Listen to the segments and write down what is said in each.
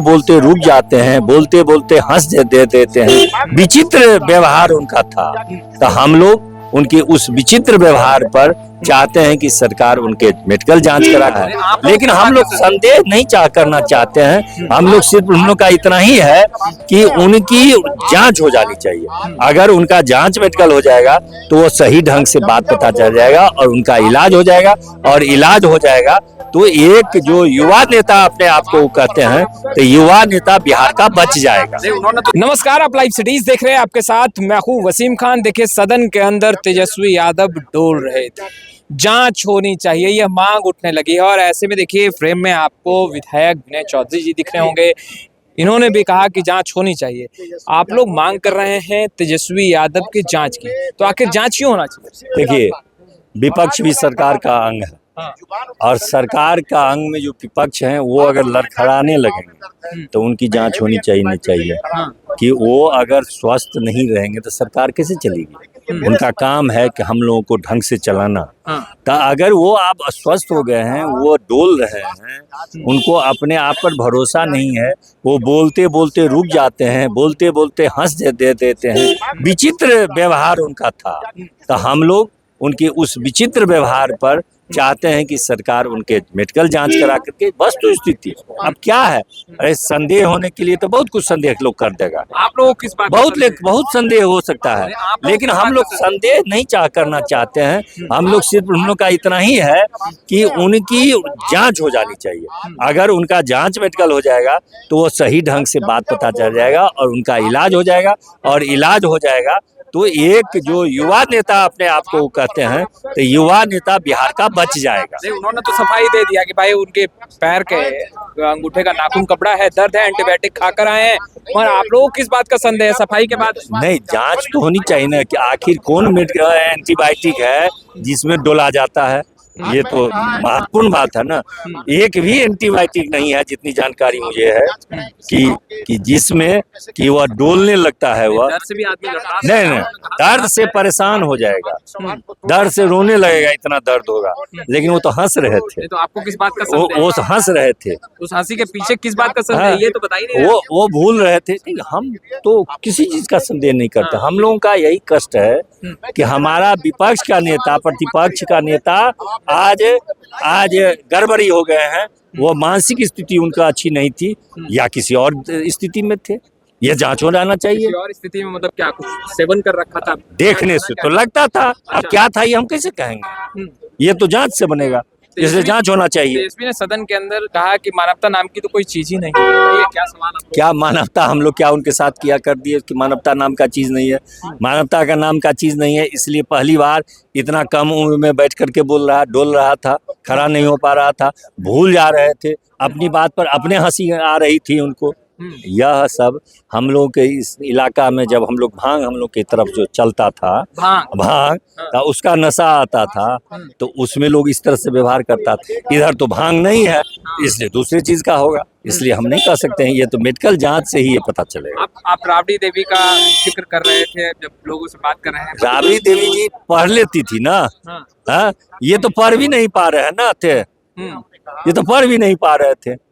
बोलते रुक जाते हैं, बोलते बोलते हंस दे देते हैं। विचित्र व्यवहार उनका था। तो हम लोग उनके उस विचित्र व्यवहार पर चाहते हैं कि सरकार उनके मेडिकल जांच कराए, लेकिन हम लोग संदेह नहीं करना चाहते हैं। हम लोग सिर्फ उन लोग का इतना ही है कि उनकी जांच हो जानी चाहिए। अगर उनका जांच मेडिकल हो जाएगा तो वो सही ढंग से बात पता चल जाएगा और उनका इलाज हो जाएगा। और इलाज हो जाएगा तो एक जो युवा नेता अपने आप को कहते हैं, तो युवा नेता बिहार का बच जाएगा। नमस्कार, आप लाइव सिटीज देख रहे हैं। आपके साथ मैं हूं वसीम खान। देखिए, सदन के अंदर तेजस्वी यादव डोल रहे थे। जांच होनी चाहिए, यह मांग उठने लगी है। और ऐसे में देखिए, फ्रेम में आपको विधायक विनय चौधरी जी दिख रहे होंगे। इन्होंने भी कहा कि जांच होनी चाहिए। आप लोग मांग कर रहे हैं तेजस्वी यादव की जांच की, तो आखिर जांच क्यों होना चाहिए? देखिए, विपक्ष भी सरकार का अंग है। और सरकार का अंग में जो विपक्ष हैं वो अगर लड़खड़ाने लगेंगे तो उनकी जांच होनी चाहिए कि वो अगर स्वस्थ नहीं रहेंगे तो सरकार कैसे चलेगी। उनका काम है कि हम लोगों को ढंग से चलाना। तो अगर वो आप अस्वस्थ हो गए हैं, वो डोल रहे हैं, उनको अपने आप पर भरोसा नहीं है, वो बोलते बोलते रुक जाते हैं, बोलते बोलते हंस दे देते हैं। विचित्र व्यवहार उनका था। तो हम लोग उनके उस विचित्र व्यवहार पर चाहते हैं कि सरकार उनके मेडिकल जांच करा करके वस्तु स्थिति अब क्या है। अरे संदेह होने के लिए तो बहुत कुछ संदेह लोग कर देगा। आप लोग किस बात बहुत संदेह हो सकता है, लेकिन हम लोग संदेह नहीं करना चाहते हैं। हम लोग सिर्फ उन लोग का इतना ही है कि उनकी जांच हो जानी चाहिए। अगर उनका जांच मेडिकल हो जाएगा तो वो सही ढंग से बात पता चल जाएगा और उनका इलाज हो जाएगा। और इलाज हो जाएगा तो एक जो युवा नेता अपने आप को कहते हैं, तो युवा नेता बिहार का बच जाएगा। उन्होंने तो सफाई दे दिया कि भाई उनके पैर के अंगूठे का नाखून कपड़ा है, दर्द है, एंटीबायोटिक खाकर आए हैं। और आप लोगों को किस बात का संदेह है सफाई के बाद? नहीं, जांच तो होनी चाहिए ना कि आखिर कौन एंटीबायोटिक है जिसमें डोला जाता है। ये तो महत्वपूर्ण बात है ना। एक भी एंटीबायोटिक नहीं है जितनी जानकारी मुझे है कि जिसमें कि वह डोलने लगता है। वह दर्द से भी आदमी नहीं, दर्द से परेशान हो जाएगा, दर्द से रोने लगेगा, इतना दर्द होगा। लेकिन वो तो हंस रहे थे। तो आपको किस बात का संदेह? वो हंस रहे थे। उस हंसी के पीछे किस बात का संदेह है, ये तो बताइए नहीं। वो भूल रहे थे। हम तो किसी चीज का संदेह नहीं करते। हम लोगों का यही कष्ट है कि हमारा विपक्ष का नेता, प्रतिपक्ष का नेता आज गड़बड़ी हो गए हैं। वो मानसिक स्थिति उनका अच्छी नहीं थी या किसी और स्थिति में थे। ये जांच हो जाना चाहिए। और स्थिति में मतलब क्या कुछ सेवन कर रखा था? देखने से तो लगता था। अब क्या था ये हम कैसे कहेंगे। ये तो जांच से बनेगा, इसलिए जांच होना चाहिए। तेजस्वी ने सदन के अंदर कहा कि मानवता नाम की तो कोई चीज ही नहीं है। ये क्या सवाल है? क्या मानवता हम लोग क्या उनके साथ किया कर दिए कि मानवता नाम का चीज नहीं है। मानवता का नाम का चीज नहीं है, इसलिए पहली बार इतना कम उम्र में बैठ करके डोल रहा था, खड़ा नहीं हो पा रहा था, भूल जा रहे थे अपनी बात पर, अपने हंसी आ रही थी उनको। यह सब हम लोग के इस इलाका में जब हम लोग हम लोग की तरफ जो चलता था भांग तो उसका नशा आता था, तो उसमें लोग इस तरह से व्यवहार करता था। इधर तो भांग नहीं है, इसलिए दूसरी चीज का होगा। इसलिए हम नहीं कह सकते हैं, ये तो मेडिकल जांच से ही ये पता चलेगा। आप राबड़ी देवी का जिक्र कर रहे थे जब लोगों से बात कर रहे हैं। राबड़ी देवी जी पढ़ लेती थी ना। हाँ, ये तो पढ़ भी नहीं पा रहे ना थे। ये तो पढ़ भी नहीं पा रहे थे,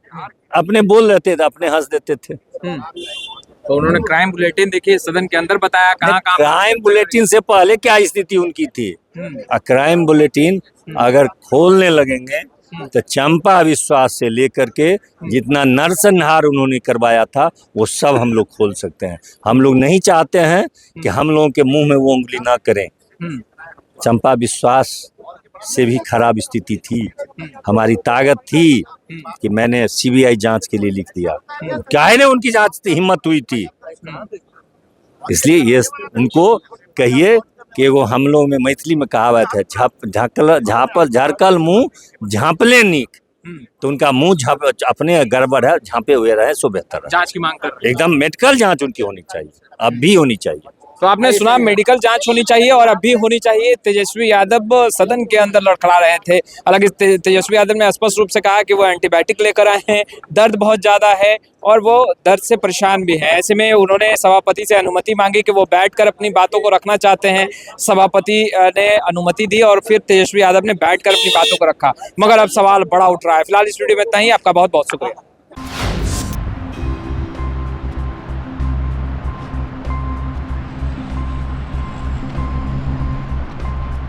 अपने बोल रहे थे, अपने हंस देते थे। तो उन्होंने क्राइम बुलेटिन देखिए सदन के अंदर बताया। कहाँ क्राइम बुलेटिन से पहले क्या स्थिति उनकी थी। क्राइम बुलेटिन अगर खोलने लगेंगे तो चंपा विश्वास से लेकर के जितना नरसंहार उन्होंने करवाया था वो सब हम लोग खोल सकते हैं। हम लोग नहीं चाहते हैं कि हम लोगों के मुंह में वो उंगली ना करें। चंपा विश्वास से भी खराब स्थिति थी। हमारी ताकत थी कि मैंने सीबीआई जांच के लिए लिख दिया। क्या है ना, उनकी जांच हिम्मत हुई थी। इसलिए ये उनको कहिए कि वो हम लोग में मैथिली में कहावत है, झारकल मुंह झांपले नीक। तो उनका मुंह अपने गड़बड़ है, झांपे हुए रहे सो बेहतर है। जांच की मांग कर एकदम मेडिकल जांच उनकी होनी चाहिए, अब भी होनी चाहिए। तो आपने सुना, मेडिकल जांच होनी चाहिए और अब भी होनी चाहिए। तेजस्वी यादव सदन के अंदर लड़खड़ा रहे थे। हालांकि तेजस्वी यादव ने स्पष्ट रूप से कहा कि वो एंटीबायोटिक लेकर आए हैं, दर्द बहुत ज्यादा है और वो दर्द से परेशान भी है। ऐसे में उन्होंने सभापति से अनुमति मांगी कि वो बैठकर अपनी बातों को रखना चाहते हैं। सभापति ने अनुमति दी और फिर तेजस्वी यादव ने बैठकर अपनी बातों को रखा। मगर अब सवाल बड़ा उठ रहा है। फिलहाल इस वीडियो में इतना ही। आपका बहुत बहुत शुक्रिया।